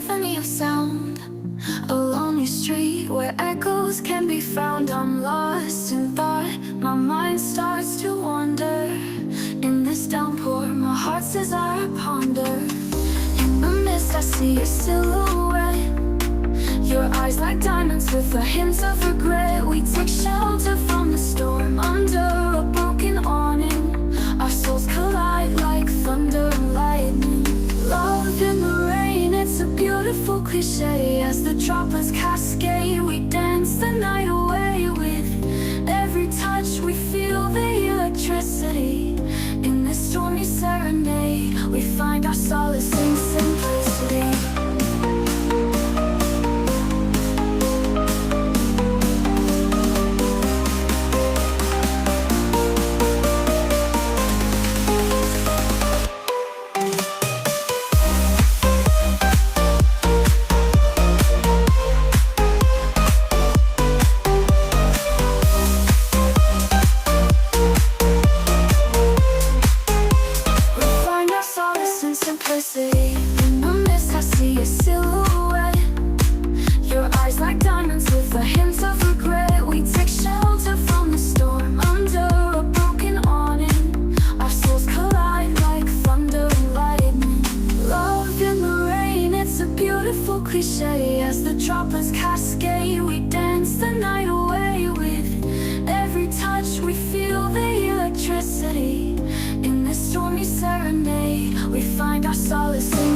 symphony of sound, a lonely street where echoes can be found. I'm lost in thought, my mind starts to wander. In this downpour, my heart's desire ponder. In the mist I see your silhouette, your eyes like diamonds with a hint of regret. We take shelter from the storm under a broken awning. Our souls collide like thunder and lightning. Love in the rain, it's a beautiful cliché. As the droplets cascade, we dance the night away. With every touch we feel the electricity. In this stormy serenade, we find our solace in simplicity. In the mist I see your silhouette, your eyes like diamonds with a hint of regret. We take shelter from the storm under a broken awning. Our souls collide like thunder and lightning. Love in the rain, it's a beautiful cliché. As the droplets cascade, we dance the night away. With every touch we feel the electricity. In this stormy serenade, we find our solace in